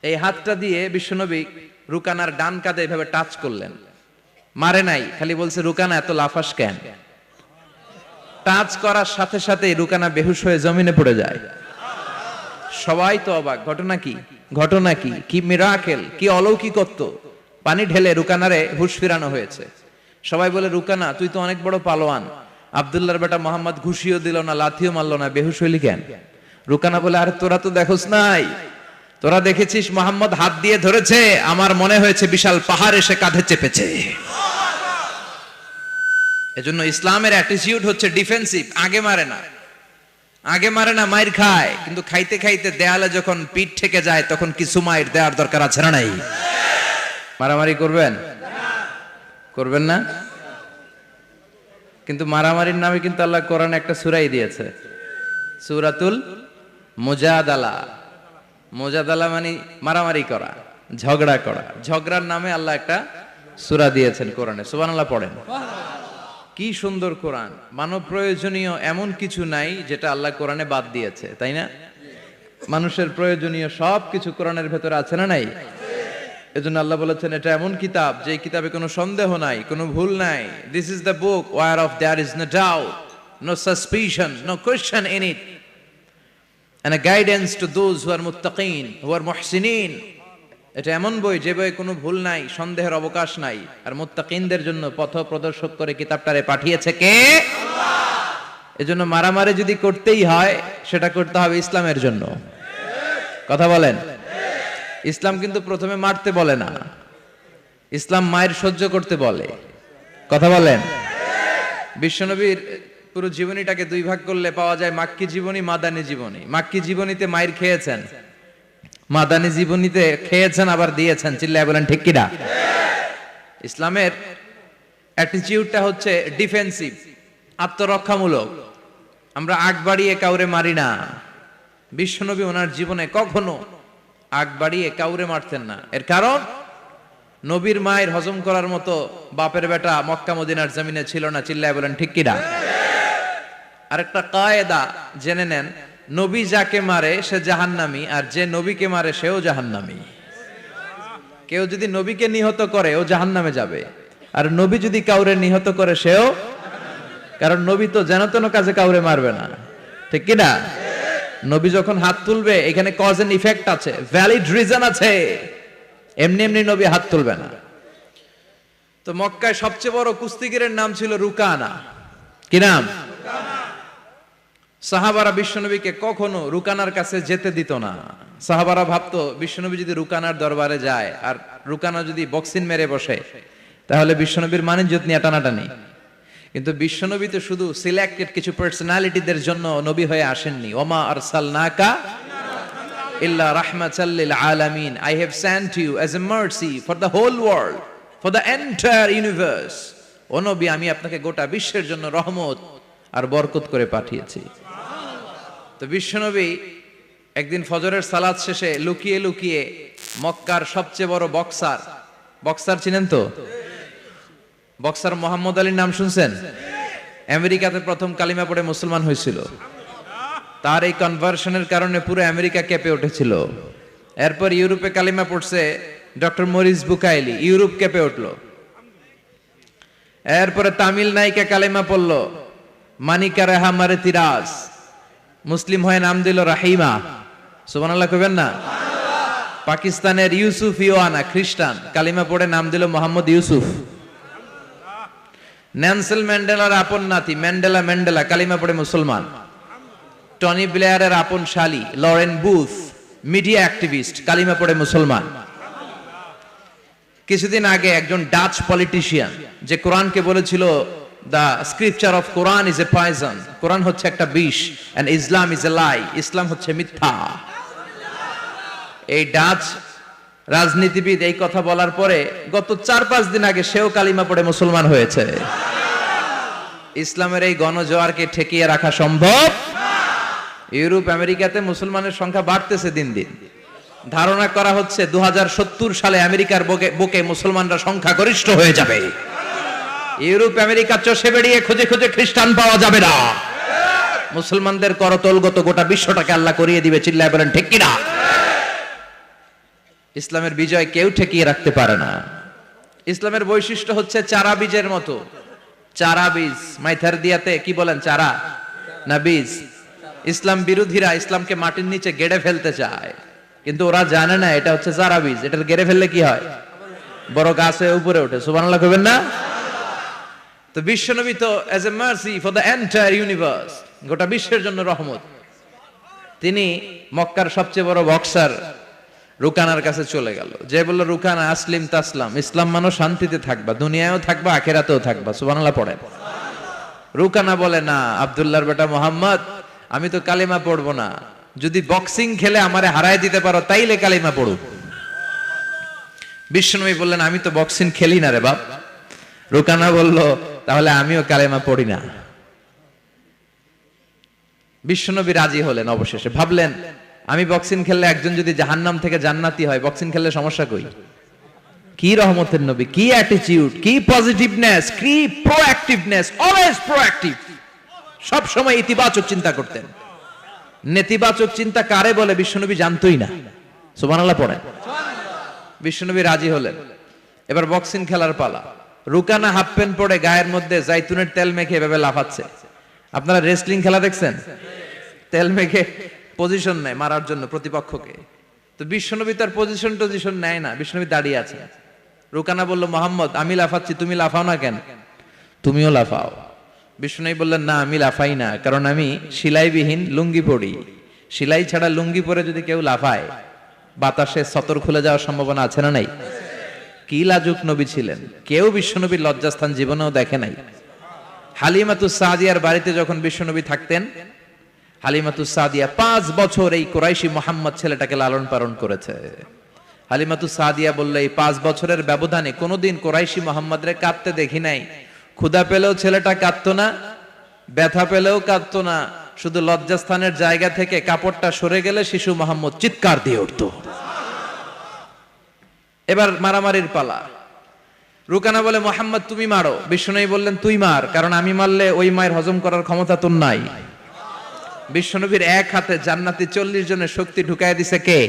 এই হাতটা দিয়ে বিশ্বনবী রুকানার ডান কাঁধে এভাবে টাচ করলেন, মারে নাই, খালি বলছে রুকানা এত লাফাস কেন। টাচ করার সাথে সাথে রুকানা বেহুশ হয়ে জমিনে পড়ে যায়। সবাই তো অবাক, ঘটনা কি, ঘটনা কি, কি মিরাকেল, কি অলৌকিকত্ব। পানি ঢেলে রুকানারে হুঁশ ফিরানো হয়েছে। সবাই বলে রুকানা তুই তো অনেক বড় পালোয়ান, আব্দুল্লাহর বেটা মোহাম্মদ ঘুষিও দিল না, লাথিও মারলো না, বেহুশ হইলি কেন? রুকানা বলে আরে তোরা তো দেখোস নাই, তোরা দেখেছিস মোহাম্মদ হাত দিয়ে ধরেছে, আমার মনে হয়েছে বিশাল পাহাড় এসে কাঁধে চেপেছে। এজন্য ইসলামের অ্যাটিটিউড হচ্ছে ডিফেন্সিভ, আগে মারে না, আগে মারে না, মাইর খায়, কিন্তু খাইতে খাইতে দেয়ালে যখন পিঠ ঠেকে যায় তখন কিছু মাইর দেওয়ার দরকার আছে না নাই? মারামারি করবেন? করবেন না? কিন্তু মারামারির নামে কিন্তু আল্লাহ কোরআনে একটা সূরাই দিয়েছে, সূরাতুল মুজাদালা। মুজাদালা মানে মারামারি করা, ঝগড়া করা। ঝগড়ার নামে আল্লাহ একটা সূরা দিয়েছেন কোরআনে, সুবহানাল্লাহ পড়েন। কি সুন্দর কোরআন! মানব প্রয়োজনীয় এমন কিছু নাই যেটা আল্লাহ কোরআনে বাদ দিয়েছে, তাই না? মানুষের প্রয়োজনীয় সব কিছু কোরআনের ভেতরে আছে না নাই? এজন্য আল্লাহ বলেছেন এটা এমন কিতাব যে কিতাবে কোনো সন্দেহ নাই, কোনো ভুল নাই। This is the book whereof there is no doubt, no suspicion, no question in it, and a guidance to those who are muttaqin, who are muhsinin. এটা এমন বই যে বই কোনো ভুল নাই, সন্দেহের অবকাশ নাই, আর মুত্তাকিনদের জন্য পথ প্রদর্শক করে কিতাবটারে পাঠিয়েছে কে? আল্লাহ। এজন্য মারামারি যদি করতেই হয় সেটা করতে হবে ইসলামের জন্য। কথা বলেন। ইসলাম কিন্তু প্রথমে মারতে বলে না, ইসলাম মায়ের সহ্য করতে বলে। কথা বলেন। বিশ্বনবীর পুরো জীবনীটাকে দুই ভাগ করলে পাওয়া যায় মাক্কি জীবনী, মাদানী জীবনী। মাক্কি জীবনীতে মায়ের খেয়েছেন, মাদানী জীবনীতে খেয়েছেন আবার দিয়েছেন। চিল্লায় বলেন ঠিক কিনা? ইসলামের অ্যাটিটিউডটা হচ্ছে ডিফেন্সিভ, আত্মরক্ষামূলক। আমরা আগ বাড়িয়ে কাউরে মারি না। বিশ্বনবী ওনার জীবনে কখনো আগ বাড়িয়ে কাউরে মারতেন না। এর কারণ নবীর মায়ের হজম করার মতো বাপের বেটা মক্কা মদিনার জমিনে ছিল না। চিল্লায় বলেন ঠিক কিনা? আরেকটা কায়দা জেনে নেন, নবী যাকে মারে সে জাহান্নামী, আর যে নবীকে মারে সেও জাহান্নামী। কেউ যদি নবীকে নিহত করে ও জাহান্নামে যাবে, আর নবী যদি কাউরে নিহত করে সেও, কারণ নবী তো যেন তেন কাজে কাউরে মারবে না, ঠিক কিনা? নবী যখন হাত তুলবে এখানে কজ এন্ড ইফেক্ট আছে, ভ্যালিড রিজন আছে, এমনি এমনি নবী হাত তুলবে না। তো মক্কায় সবচেয়ে বড় কুস্তিগিরের নাম ছিল রুকানা। কি নাম? সাহাবারা বিশ্বনবীকে কখনো রুকানার কাছে যেতে দিত না। সাহাবারা ভাবতো বিশ্বনবী যদি রুকানার দরবারে যায় আর রুকানা যদি বক্সিং মেরে বসে তাহলে বিশ্বনবীর মানিজ্যত নিয়ে টানাটানি। কিন্তু বিশ্বনবী তো শুধু সিলেক্টেড কিছু পার্সোনালিটিদের জন্য নবী হয়ে আসেননি। ওমা আরসালনাকা ইল্লা রাহমাতাল লিল আলামিন, I have sent you as a mercy for the whole world, for the entire universe. ও নবী, আমি আপনাকে গোটা বিশ্বের জন্য রহমত আর বরকত করে পাঠিয়েছি। তো বিশ্বনবী একদিন ফজরের সালাত শেষে লুকিয়ে লুকিয়ে মক্কার সবচেয়ে বড় বক্সার, বক্সার চিনেন তো? বক্সার মোহাম্মদ আলীর নাম শুনছেন? আমেরিকাতে প্রথম কালিমা পড়ে মুসলমান হয়েছিল। তার এই কনভার্সনের কারণে পুরো আমেরিকা কেঁপে উঠেছিল। এরপর ইউরোপে কালিমা পড়ছে ডক্টর মরিস বুকাইলি, ইউরোপ কেঁপে উঠলো। এরপরে তামিল নায়িকা কালিমা পড়লো মানিকা রেহা মারে তিরাজ, মুসলিম হয়ে নাম দিল রাহিমা। সুবহানাল্লাহ কইবেন না? পাকিস্তানের ইউসুফ ইওয়ানা খ্রিস্টান, কালিমা পড়ে নাম দিল মোহাম্মদ ইউসুফ। নেলসন ম্যান্ডেলার আপন নাতি ম্যান্ডেলা ম্যান্ডেলা, কালিমা পড়ে মুসলমান। টনি ব্লেয়ারের আপন শালী লরেন বুথ, মিডিয়া অ্যাক্টিভিস্ট, কালিমা পড়ে মুসলমান। কিছুদিন আগে একজন ডাচ পলিটিশিয়ান যে কোরআনকে বলেছিল the scripture of Quran is a poison, কোরআন হচ্ছে একটা বিষ, and Islam is a lie, ইসলাম হচ্ছে মিথ্যা। এই ডাচ রাজনীতিবিদ এই কথা বলার পরে গত 4-5 দিন আগে সেও কালিমা পড়ে মুসলমান হয়েছে। ইসলামের এই গণজোয়ারকে ঠেকিয়ে রাখা সম্ভব? ইউরোপ আমেরিকাতে মুসলমানের সংখ্যা বাড়তেছে দিন দিন। ধারণা করা হচ্ছে 2070 সালে আমেরিকার বুকে মুসলমানরা সংখ্যাগরিষ্ঠ হয়ে যাবে। ইউরোপ আমেরিকা চষে বেড়িয়ে খুঁজে খুঁজে খ্রিস্টান পাওয়া যাবে না। মুসলমানদের করতলগত গোটা বিশ্বটাকে আল্লাহ করিয়ে দিবে। চিল্লায় বলেন ঠিক কিনা? ইসলামের বিজয় কেউ ঠেকিয়ে রাখতে পারে না। ইসলামের বৈশিষ্ট্য হচ্ছে চারা বীজের মতো। চারা বীজ মাইথার দিয়াতে কি বলেন, চারা না বীজ? ইসলাম বিরোধীরা ইসলামকে মাটির নিচে গেড়ে ফেলতে চায়, কিন্তু ওরা জানে না এটা হচ্ছে চারা বীজ। এটা গেড়ে ফেললে কি হয়? বড় গাছ হয়ে উপরে ওঠে। সুবহানাল্লাহ কইবেন না? তো বিশ্বনবী তো as a mercy for the entire universe, গোটা বিশ্বের জন্য রহমত। তিনি মক্কার সবচেয়ে বড় বক্সার রুকানার কাছে চলে গেল, যে বলল, রুকানা আসলিম তাসলাম, ইসলাম মানো শান্তিতে থাকবা, দুনিয়ায়ও থাকবা আখিরাতেও থাকবা। সুবহানাল্লাহ পড়েন। রুকানা বলে, না আব্দুল্লাহর বেটা মোহাম্মদ, আমি তো কালিমা পড়বো না, যদি বক্সিং খেলে আমারে হারায় দিতে পারো তাইলে কালিমা পড়ো। বিশ্বনবী বললেন, আমি তো বক্সিং খেলি না রে বাপ। রুকানা বলল, তাহলে আমিও কালিমা পড়ি না। বিশ্বনবী রাজি হলেন অবশেষে। ভাবলেন, আমি বক্সিং খেললে একজন যদি জাহান্নাম থেকে জান্নাতি হয়, বক্সিং খেললে সমস্যা কই? কি রহমতের নবী, কি অ্যাটিটিউড, কি পজিটিভনেস, কি প্রোঅ্যাক্টিভনেস, অলওয়েজ প্রোঅ্যাক্টিভ। সব সময় ইতিবাচক চিন্তা করতেন। নেতিবাচক চিন্তা কারে বলে বিশ্বনবী জানতই না। সুবহানাল্লাহ পড়েন। বিশ্বনবী রাজি হলেন। এবার বক্সিং খেলার পালা। রুকানা হাফ প্যান্ট পরে গায়ের মধ্যে জাইতুনের তেল মেখে এভাবে লাফাচ্ছে। আপনারা রেসলিং খেলা দেখছেন? তেল মেখে পজিশন নেয় মারার জন্য প্রতিপক্ষকে। তো বিশ্বনবী তার পজিশন নেয় না, বিশ্বনবী দাঁড়িয়ে আছে। রুকানা বলল, মোহাম্মদ আমি লাফাচ্ছি, তুমি লাফাও না কেন? তুমিও লাফাও। বিশ্বনবী বললেন, না আমি লাফাই না, কারণ আমি সেলাইবিহীন লুঙ্গি পরি। সেলাই ছাড়া লুঙ্গি পরে যদি কেউ লাফায়, বাতাসে সতর খুলে যাওয়ার সম্ভাবনা আছে না নাই? কি লাজুক নবী ছিলেন, কেউ বিশ্বনবীর লজ্জাস্থান জীবনেও দেখে নাই। হালিমাতুস সাদিয়ার বাড়িতে যখন বিশ্বনবী থাকতেন, হালিমাতুস সাদিয়া 5 বছর এই কুরাইশি মুহাম্মদ ছেলেটাকে লালন পালন করেছে। হালিমাতুস সাদিয়া বলল, এই 5 বছরের ব্যবধানে কোনোদিন কুরাইশি মুহাম্মদরে কাঁদতে দেখি নাই। ক্ষুধা পেলেও ছেলেটা কাঁদতো না, ব্যথা পেলেও কাঁদতো না, শুধু লজ্জাস্থানের জায়গা থেকে কাপড়টা সরে গেলে শিশু মুহাম্মদ চিৎকার দিয়ে উঠত। এবার মারামারির পালা। রুকানা বলে, মুহাম্মদ তুমি মারো। বিশ্বনবী বললেন, তুই মার, কারণ আমি মারলে ওই মায়ের হজম করার ক্ষমতা তোর নাই। বিশ্বনবীর এক হাতে জান্নাতি 40 জনের শক্তি ঢুকায় দিছে কে?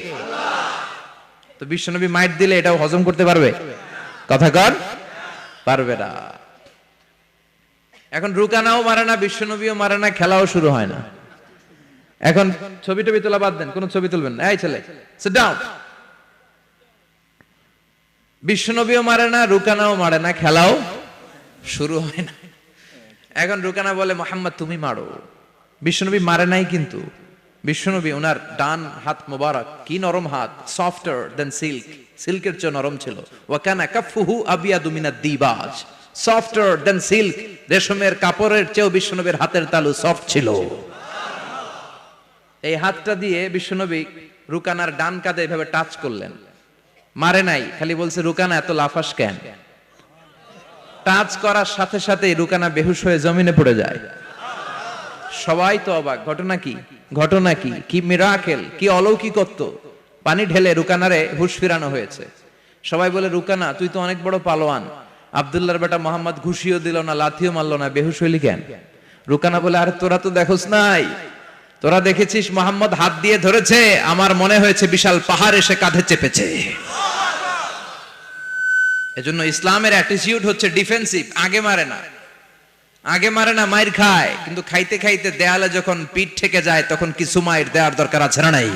তো বিশ্বনবী মাইট দিলে এটাও হজম করতে পারবে? কথা কর, পারবে না। এখন রুকানাও মারে না, বিশ্বনবীও মারে না, খেলাও শুরু হয় না। এখন ছবি টবি তোলা বাদ দেন, কোন ছবি তুলবেন না। এই ছেলে সিট ডাউন। বিশ্বনবীও মারে না, রুকানাও মারে না, খেলাও শুরু হয় না। এখন রুকানা বলে, মুহাম্মদ তুমি মারো। বিশ্বনবী মারে নাই, কিন্তু বিশ্বনবী ওনার ডান হাত মোবারক, কি নরম হাত, সফটার দেন সিল্ক, সিল্কের চেয়ে নরম ছিল। ওয়া কানা কাফুহু আবিয়াদু মিনাদ দিবাজ, সফটার দেন সিল্ক, রেশমের কাপড়ের চেয়েও বিশ্বনবীর হাতের তালু সফট ছিল। এই হাতটা দিয়ে বিশ্বনবী রুকানার ডান কাঁধে এভাবে টাচ করলেন। মারে নাই, খালি বলছে, রুকানা এত লাফাস কেন? টাচ করার সাথে সাথে রুকানা বেহুশ হয়ে জমিনে পড়ে যায়। সবাই তো অবাক, ঘটনা কি, ঘটনা কি, কি মিরাকেল, কি অলৌকিকত্ব। পানি ঢেলে রুকানারে হুঁশ ফিরানো হয়েছে। সবাই বলে, রুকানা তুই তো অনেক বড় পালোয়ান, আব্দুল্লাহর বেটা মোহাম্মদ ঘুষিও দিল না, লাথিও মারলো না, বেহুশ হইলি কেন? রুকানা বলে, আরে তোরা তো দেখোস নাই, তোরা দেখেছিস মোহাম্মদ হাত দিয়ে ধরেছে, আমার মনে হয়েছে বিশাল পাহাড় এসে কাঁধে চেপেছে। এজন্য ইসলামের অ্যাটিটিউড হচ্ছে ডিফেন্সিভ, আগে মারে না, আগে মারে না, মাইর খায়, কিন্তু খাইতে খাইতে দেয়ালে যখন পিঠ ঠেকে যায় তখন কিছু মাইর দেওয়ার দরকার আছে না নাই?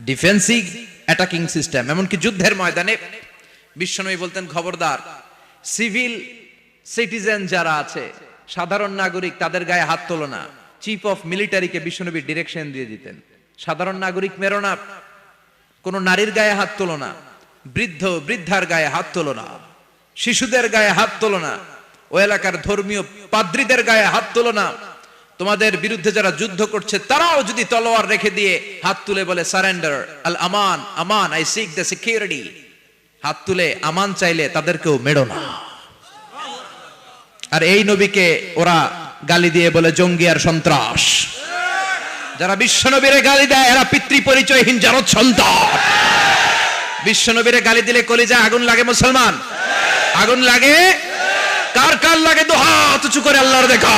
Defensive attacking system. এমনকি যুদ্ধের ময়দানে বিশ্বনবী বলতেন, খবরদার, সিভিল সিটিজেন যারা আছে, সাধারণ নাগরিক, তাদের গায়ে হাত তোলো না। চিফ অফ মিলিটারিকে বিশ্বনবী ডিরেকশন দিয়ে দিতেন, সাধারণ নাগরিক মেরো না, কোন নারীর গায়ে হাত তোলো না, বৃদ্ধ বৃদ্ধার গায়ে হাত তোলো না, শিশুদের গায়ে হাত তোলো না, ওই এলাকার ধর্মীয় পাদ্রীদের গায়ে হাত তোলো না। তোমাদের বিরুদ্ধে যারা যুদ্ধ করছে তারাও যদি তলোয়ার রেখে দিয়ে হাত তুলে বলে surrender, Al Aman, Aman, I sick the security, হাত তুলে আমান চাইলে তাদেরকেও মেরো না। আর এই নবীকে ওরা গালি দিয়ে বলে জঙ্গি আর সন্ত্রাস। যারা বিশ্বনবীরে গালি দেয় এরা পিতৃ পরিচয়হীন জারদ সন্তান। বিশ্বনবীরে গালি দিলে কলিজায় আগুন লাগে মুসলমান, আগুন লাগে। কার কার লাগে? দু হাত উঁচু করে আল্লাহর দেখা।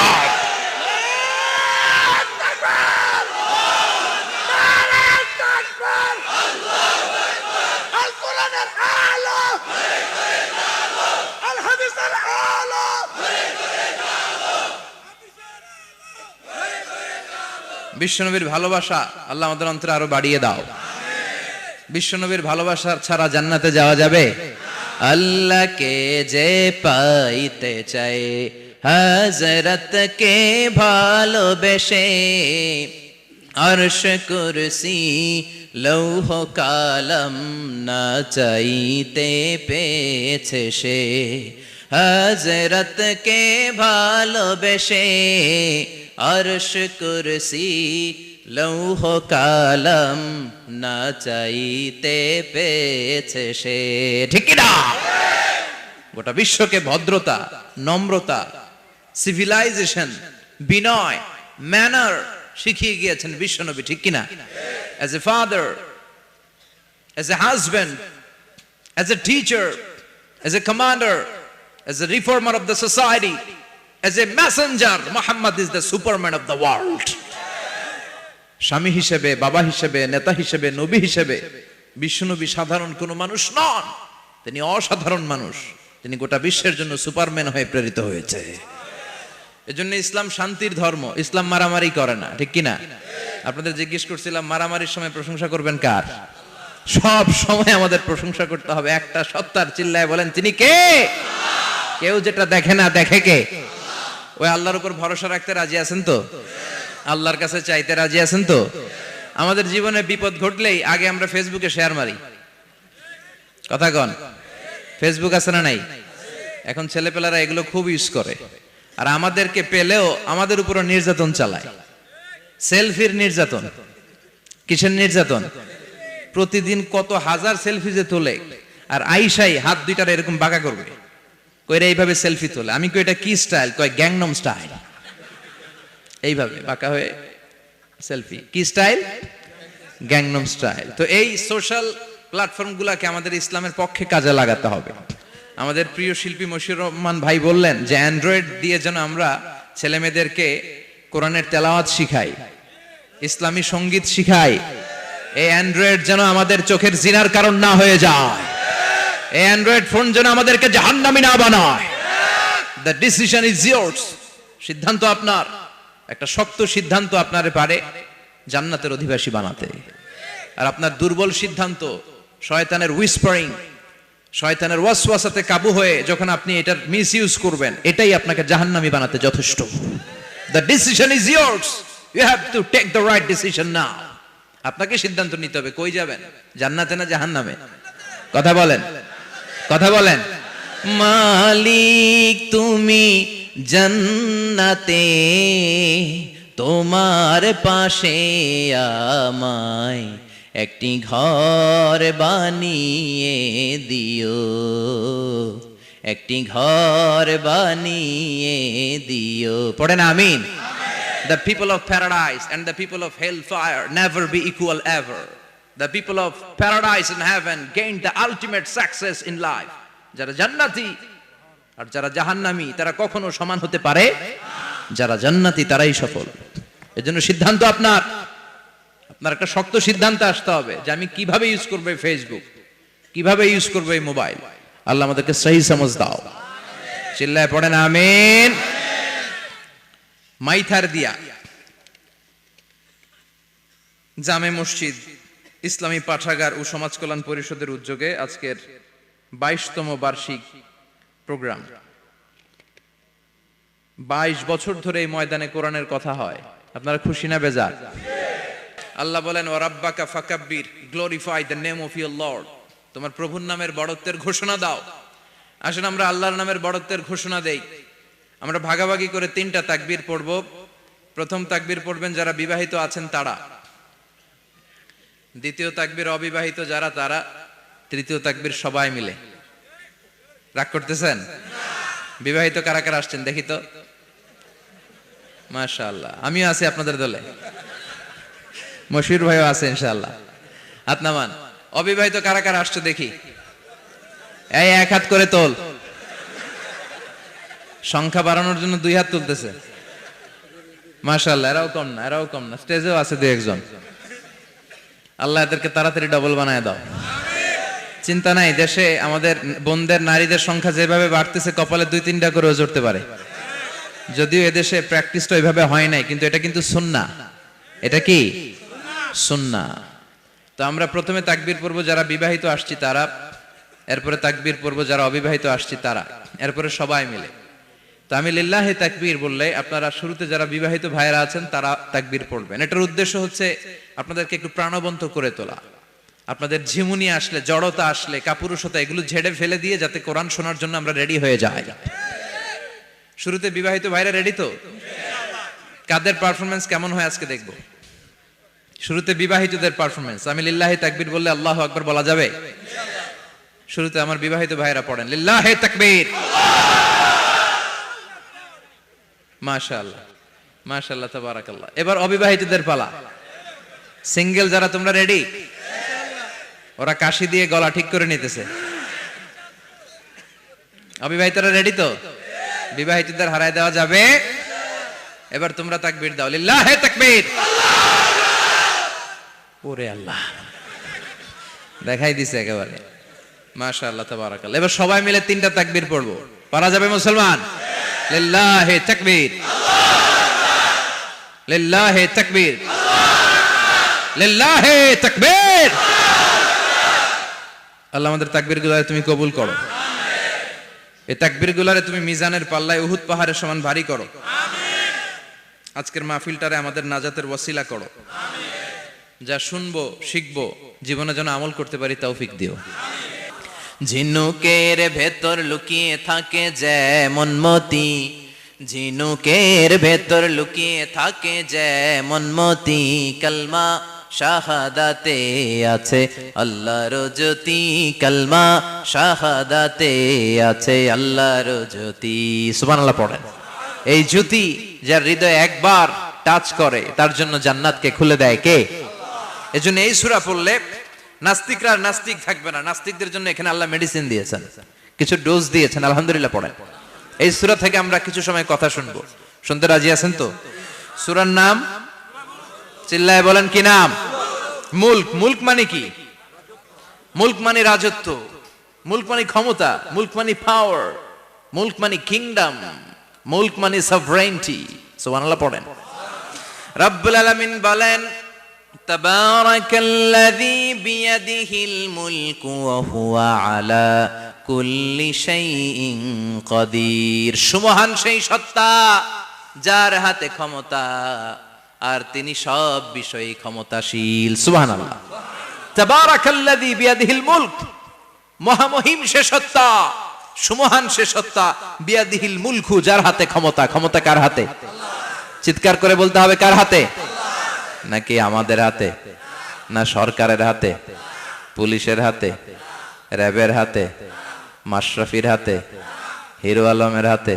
বিশ্বনবীর ভালোবাসা আল্লাহ আমাদের অন্তরে আরো বাড়িয়ে দাও। বিশ্বনবীর ভালোবাসা ছাড়া জান্নাতে যাওয়া যাবে? আল্লাহকে যে পাইতে চাই হযরতকে ভালোবেসে, আরশ কুরসি লৌহ কালাম না চাইতে পেয়েছে সে। হযরতকে ভালোবেসে আরশ কুরসি লৌহ কালাম না চাইতে পেয়েছে সে। ঠিক কি না? গোটা বিশ্বকে ভদ্রতা, নম্রতা, সিভিলাইজেশন, বিনয়, ম্যানার শিখিয়ে গিয়েছেন বিশ্বনবী। ঠিক কিনা? As a father, as a husband, as a teacher, as a commander, as a reformer of the society, as a messenger, Muhammad is the superman of the world. স্বামী হিসেবে, বাবা হিসেবে, নেতা হিসেবে, নবী হিসেবে বিশ্বনবী সাধারণ কোনো মানুষ নন, তিনি অসাধারণ মানুষ। তিনি গোটা বিশ্বের জন্য সুপারম্যান হয়ে প্রেরিত হয়েছে। এজন্য ইসলাম শান্তির ধর্ম, ইসলাম মারামারি করে না। ঠিক কিনা? আপনাদের জিজ্ঞেস করছিলাম মারামারির সময় প্রশংসা করবেন কার? সব সময় আমাদের প্রশংসা করতে হবে একটা সত্তার। চিল্লায় বলেন তিনি কে? কেউ যেটা দেখে না, দেখে কে? ওই আল্লাহর উপর ভরসা রাখতে রাজি আছেন তো? আল্লাহর কাছে চাইতে রাজি আছেন তো? আমাদের জীবনে বিপদ ঘটলেই আগে আমরা ফেসবুকে শেয়ার মারি। কথা কন? ফেসবুক আছে না নাই? এখন ছেলেপেলারা এগুলো খুব ইউজ করে, আর আমাদেরকে পেলেও আমাদের উপর নির্যাতন চালায়। সেলফির নির্যাতন। কিসের নির্যাতন? প্রতিদিন কত হাজার সেলফি যে তোলে, আর আইসাই হাত দুইটার এরকম বাঁকা করবে, কইরা এইভাবে সেলফি তোলে। আমি কই এটা কি স্টাইল? কয় গ্যাংনম স্টাইল। এইভাবে বাঁকা হয়ে সেলফি। কি স্টাইল? Gangnam style. তো এই সোশ্যাল প্ল্যাটফর্ম গুলাকে আমাদের ইসলামের পক্ষে কাজে লাগাতে হবে। আমাদের প্রিয় শিল্পী মশিউর রহমান ভাই বললেন যে অ্যান্ড্রয়েড দিয়ে যেন আমরা ছেলে মেয়েদেরকে কোরআনের তেলাওয়াত শিখাই, ইসলামী সঙ্গীত শিখাই। এই অ্যান্ড্রয়েড যেন আমাদের চোখের জিনার কারণ না হয়ে যায়। এই অ্যান্ড্রয়েড ফোন যেন আমাদেরকে জাহান্নামী না বানায়। The decision is years. সিদ্ধান্ত আপনার। একটা শক্ত সিদ্ধান্ত আপনারে পারে জান্নাতের অধিবাসী বানাতে। আর আপনার দুর্বল সিদ্ধান্ত, শয়তানের হুইসপারিং, শয়তানের ওয়াসওয়াসাতে কাবু হয়ে যখন আপনি এটার মিসইউজ করবেন, এটাই আপনাকে জাহান্নামী বানাতে যথেষ্ট। The decision is yours. You have to take the right decision now. আপনাকে সিদ্ধান্ত নিতে হবে কই যাবেন, জান্নাতে না জাহান্নামে? কথা বলেন, কথা বলেন। মালিক তুমি জান্নাতে, তোমার পাশে আমায় একটি ঘর বানিয়ে দিও, একটি ঘর বানিয়ে দিও। পড়েন আমিন। The people of paradise and the people of hellfire never be equal ever. The people of paradise and heaven gain the ultimate success in life. যারা জান্নাতি আর যারা জাহান্নামী তারা কখনো সমান হতে পারে? যারা জান্নাতি তারাই সফল। এজন্য সিদ্ধান্ত আপনার। আপনার একটা শক্ত সিদ্ধান্ত আসতে হবে যে আমি কিভাবে ইউজ করব ফেসবুক, কিভাবে ইউজ করব এই মোবাইল। আল্লাহ আমাদেরকে সহি সমঝ দাও। চিল্লায় পড়েন আমিন। মাইথার দিয়া জামে মসজিদ ইসলামী পাঠাগার ও সমাজ কল্যাণ পরিষদের উদ্যোগে আজকের 22তম বার্ষিক প্রোগ্রাম। 22 বছর ধরে এই ময়দানে কোরআনের কথা হয়। আপনারা খুশি না বেজার? আল্লাহ বলেন ওয়া রাব্বাকা ফাকাব্বির, glorify the name of your lord. তোমার প্রভুর নামের বড়ত্বের ঘোষণা দাও। আসুন আমরা আল্লাহর নামের বড়ত্বের ঘোষণা দেই। আমরা ভাগাভাগি করে 3টা তাকবীর পড়ব। প্রথম তাকবীর পড়বেন যারা বিবাহিত আছেন তারা, দ্বিতীয় তাকবীর অবিবাহিত যারা তারা, তৃতীয় তাকবীর সবাই মিলে। রাগ করতেছেন? বিবাহিত কারা কারা আসছেন দেখি তো? মাশাআল্লাহ, আমিও আছি আপনাদের দলে। মশিউর ভাইও আছে ইনশাআল্লাহ। হাত নামান। অবিবাহিত কারা কারা আসছে দেখি? এই এক হাত করে তোল। সংখ্যা বাড়ানোর জন্য 2 হাত তুলতেছে। মাশাআল্লাহ, এরাও কম না, এরাও কম না। স্টেজেও আছে 2-1 জন। আল্লাহ এদেরকে তাড়াতাড়ি ডবল বানায় দাও। চিন্তা নাই, দেশে আমাদের বোনদের নারীদের সংখ্যা যেভাবে বাড়তেছে কপালে 2-3টা করে জড়তে পারে। যদিও এদেশে প্র্যাকটিসটা ওইভাবে হয় নাই, কিন্তু এটা কিন্তু সুন্নাহ। এটা কি সুন্নাহ। তো আমরা প্রথমে তাকবীর পড়ব যারা বিবাহিত আসছি তারা, এরপরে তাকবীর পড়ব যারা অবিবাহিত আসছি তারা, এরপরে সবাই মিলে। তো আমি লিল্লাহি তাকবীর বললে আপনারা শুরুতে যারা বিবাহিত ভাইরা আছেন তারা তাকবীর পড়বেন। এটার উদ্দেশ্য হচ্ছে আপনাদেরকে একটু প্রাণবন্ত করে তোলা, আপনাদের ঝিমুনি আসলে, জড়তা আসলে, কাপুরুষতা এগুলো ঝেড়ে ফেলে দিয়ে যাতে কোরআন শোনার জন্য আমরা রেডি হয়ে যাই। শুরুতে বিবাহিত ভাইরা রেডি তো? কাদের পারফরমেন্স কেমন হয় আজকে দেখব। শুরুতে বিবাহিতদের পারফরমেন্স। আমি লিল্লাহি তাকবীর বললে আল্লাহু আকবার বলা যাবে? শুরুতে আমার বিবাহিত ভাইরা পড়েন লিল্লাহি তাকবীর। মাশাআল্লাহ মাশাআল্লাহ তাবারাকাল্লাহ। এবার অবিবাহিতদের পালা। সিঙ্গেল যারা তোমরা রেডি? ওরা কাশি দিয়ে গলা ঠিক করে নিতেছে। অবিবাহিতরা রেডি তো? বিবাহিতদের হারায় দেওয়া যাবে? এবার তোমরা তাকবীর দাও লিল্লাহি তাকবীর। ওরে আল্লাহ, দেখাই দিছে একেবারে। মাশাআল্লাহ তাবারাকাল্লাহ। এবার সবাই মিলে তিনটা তাকবীর পড়বো, পারা যাবে মুসলমান? লিল্লাহি তাকবীর, লিল্লাহি তাকবীর, লিল্লাহি তাকবীর। আল্লাহ আমাদের তাকবীর গুলারে তুমি কবুল করো। এই তাকবীর গুলারে তুমি মিজানের পাল্লায় উহুদ পাহাড়ের সমান ভারী করো। আজকের মাহফিলটারে আমাদের নাজাতের ওয়াসিলা করো। যা শুনবো শিখবো জীবনে যেন আমল করতে পারি তৌফিক দিও। ঝিনুকের ভেতর লুকিয়ে থাকে যেমন মতি, ঝিনুকের ভেতর লুকিয়ে থাকে যেমন মতি, কালমা শাহাদাতে আছে আল্লাহর জ্যোতি, কালমা শাহাদাতে আছে আল্লাহর জ্যোতি। সুবহানাল্লাহ পড়েন। এই জ্যোতি যার হৃদয় একবার টাচ করে তার জন্য জান্নাতকে খুলে দেয় কে? এজন্য এই সূরা পড়লে নাস্তিকরা নাস্তিক থাকবে না। নাস্তিকদের জন্য এখানে আল্লাহ মেডিসিন দিয়েছেন, কিছু ডোজ দিয়েছেন। আলহামদুলিল্লাহ পড়েন। এই সূরা থেকে আমরা কিছু সময় কথা শুনবো। শুনতে রাজি আছেন তো? সূরার নাম চিল্লায় বলেন কি নাম? মুলক। মুলক মানে কি? মুলক মানে রাজত্ব, মুলক মানে ক্ষমতা, মুলক মানে পাওয়ার, মুলক মানে কিংডম, মুলক মানে সভরেইনটি। সুবহানাল্লাহ পড়েন। রব্বুল আলামিন বলেন তাবারাকাল্লাযী বিয়াদিহিল মুলকু ওয়া হুয়া আলা কুল্লি শাইইন কাদির। সুমহান সেই সত্তা যার হাতে ক্ষমতা আর তিনি সব বিষয়ে ক্ষমতাশীল। সুবহানাল্লাহ। তাবারাকাল্লাযী বিয়াদিহিল মুলক, মহামহিম সে সত্তা, সুমহান সে সত্তা, বিয়াদিহিল মুলকু যার হাতে ক্ষমতা। ক্ষমতা কার হাতে? চিৎকার করে বলতে হবে কার হাতে? নাকি আমাদের হাতে? না সরকারের হাতে, পুলিশের হাতে, র্যাবের হাতে, মাশরাফির হাতে, হিরো আলমের হাতে?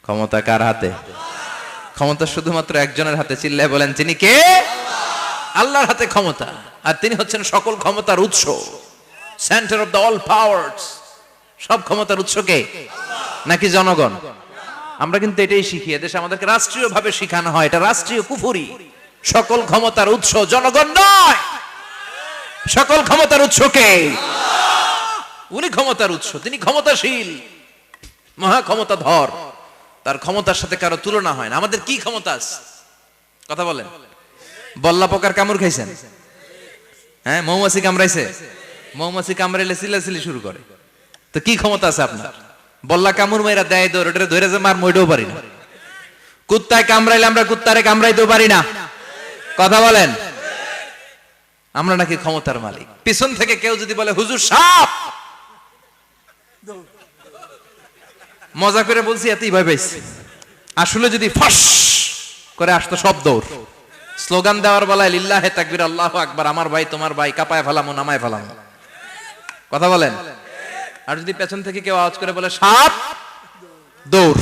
ক্ষমতা কার হাতে? ক্ষমতা শুধুমাত্র একজনের হাতে। চিল্লায় বলেন তিনি কে? আল্লাহর হাতে ক্ষমতা। আর তিনি হচ্ছেন সকল ক্ষমতার উৎস, centre of the all powers. সব ক্ষমতার উৎস কে? নাকি জনগণ? আমরা কিন্তু এটাই শিখি, এদেশে আমাদেরকে রাষ্ট্রীয় ভাবে শিখানো হয়, এটা রাষ্ট্রীয় কুফরি। সকল ক্ষমতার উৎস জনগণ নয়, সকল ক্ষমতার উৎস কে? উনি ক্ষমতার উৎস, তিনি ক্ষমতাশীল, মহা ক্ষমতাধর। তার ক্ষমতার সাথে কারো তুলনা হয় না। আমাদের কি ক্ষমতা আছে? কথা বলেন। বল্লা পোকার কামড় খাইছেন? হ্যাঁ, মৌমাছি কামড়াইছে? মৌমাছি কামড়াইলে চিল্লাচিল্লি শুরু করে। তো কি ক্ষমতা আছে আপনার? বল্লা কামড় মাইরা দেয় দৌড়, ওটা ধরে যে মার মইটাও পারি না। কুত্তায় কামড়াইলে আমরা কুত্তারে কামড়াইতেও পারি না। কথা বলেন। আমরা নাকি ক্ষমতার মালিক। পিছন থেকে কেউ যদি বলে হুজুর সাপ, মজা করে বলছি এতই ভয় পাইছি, আসলে যদি ফাঁস করে আসতো সব দৌড়। স্লোগান দেওয়ার বেলায় লিল্লাহি তাকবীর, আল্লাহু আকবার, আমার ভাই তোমার ভাই, কাপায় ফেলামো নামায় ফেলামো। কথা বলেন। আর যদি পেছন থেকে কেউ আওয়াজ করে বলে সাপ, দৌড়।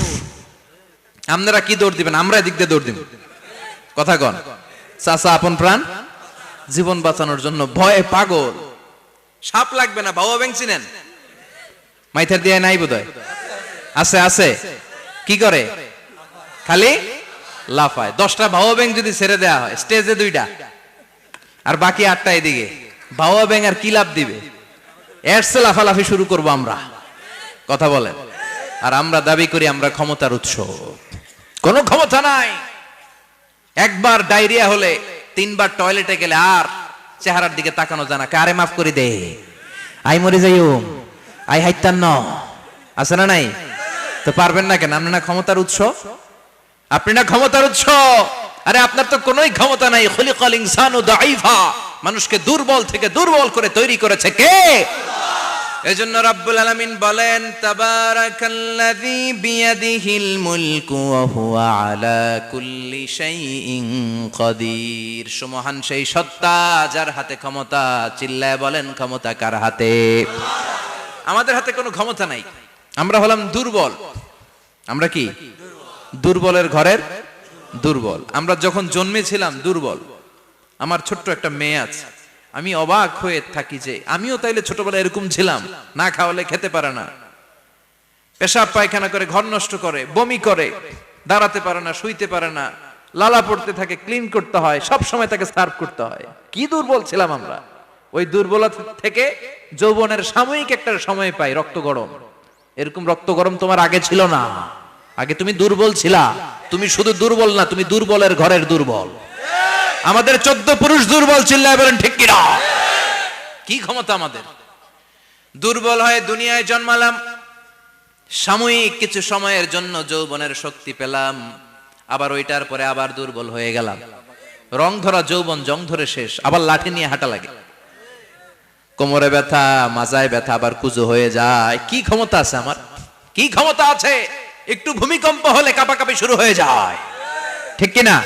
আপনারা কি দৌড় দিবেন? আমরা এদিক দিয়ে দৌড় দিব। কথা কন। চাচা আপন প্রাণ জীবন বাঁচানোর জন্য ভয়ে পাগল। সাপ লাগবে না, ভাওয়া ব্যাং চিনেন? মাইথার দিয়ে নাই বোধহয়। আছে আছে। কি করে? খালি লাফায়। 10টা ভাওয়া ব্যাং যদি ছেড়ে দেওয়া হয় স্টেজে 2টা আর বাকি 8টা এদিকে, ভাওয়া ব্যাং আর কি লাভ দিবে? এরসে লাফালাফি শুরু করবো আমরা। কথা বলেন। আর আমরা দাবি করি আমরা ক্ষমতার উৎস। কোনো ক্ষমতা নাই। একবার ডায়রিয়া হলে 3 বার টয়লেটে গেলে আর চেহারার দিকে তাকানো যায় না, কারে মাফ করে দে, আই মরে যাইও, আই হাইতান ন, আছে না নাই? তো পারবেন না কেন? আপনি না ক্ষমতার উৎস, আপনি না ক্ষমতার উৎস। আরে আপনার তো কোনোই ক্ষমতা নাই। খুলিকাল ইনসানু দাঈফা, মানুষকে দুর্বল থেকে দুর্বল করে তৈরি করেছে কে? এজন্য রাব্বুল আলামিন বলেন, তাবারাকাল্লাযী বিয়াদিহিল মুলকু ওয়া হুয়া আলা কুল্লি শাইইন কাদির। সুমহান সেই সত্তা যার হাতে ক্ষমতা। চিল্লায় বলেন, ক্ষমতা কার হাতে? আমাদের হাতে কোনো ক্ষমতা নাই। আমরা হলাম দুর্বল। আমরা কি? দুর্বলের ঘরের দুর্বল। আমরা যখন জন্মেছিলাম দুর্বল। আমার ছোট্ট একটা মেয়ে আছে, আমি অবাক হয়ে থাকি যে আমিও তাইলে ছোটবেলায় এরকম ছিলাম। না খাওয়ালে খেতে পারে না, পেশাব পায়খানা করে, ঘর নষ্ট করে, বমি করে, দাঁড়াতে পারে না, শুইতে পারে না, লালা পড়তে থাকে, ক্লিন করতে হয়, সব সময় তাকে সার্ভ করতে হয়। কি দুর্বল ছিলাম আমরা। ওই দুর্বলতা থেকে যৌবনের সাময়িক একটা সময় পাই রক্ত গরম। এরকম রক্ত গরম তোমার আগে ছিল না। আগে তুমি দুর্বল ছিলা। তুমি শুধু দুর্বল না, তুমি দুর্বলের ঘরের দুর্বল। আমাদের 14 পুরুষ দুর্বল, চিল্লায় বলেন ঠিক কিনা? কি ক্ষমতা আমাদের? দুর্বল হয়ে দুনিয়ায় জন্মালাম, সাময়িক কিছু সময়ের জন্য যৌবনের শক্তি পেলাম, আবার ওইটার পরে আবার দুর্বল হয়ে গেলাম। রং ধরা যৌবন জং ধরে শেষ, আবার লাঠি নিয়ে হাঁটা লাগে। কোমরে ব্যথা, মাজায় ব্যথা, আবার কুজো হয়ে যায়। কি ক্ষমতা আছে আমার? কি ক্ষমতা আছে? একটু ভূমিকম্প হলে কাঁপাকাঁপি শুরু হয়ে যায়, ঠিক কিনা?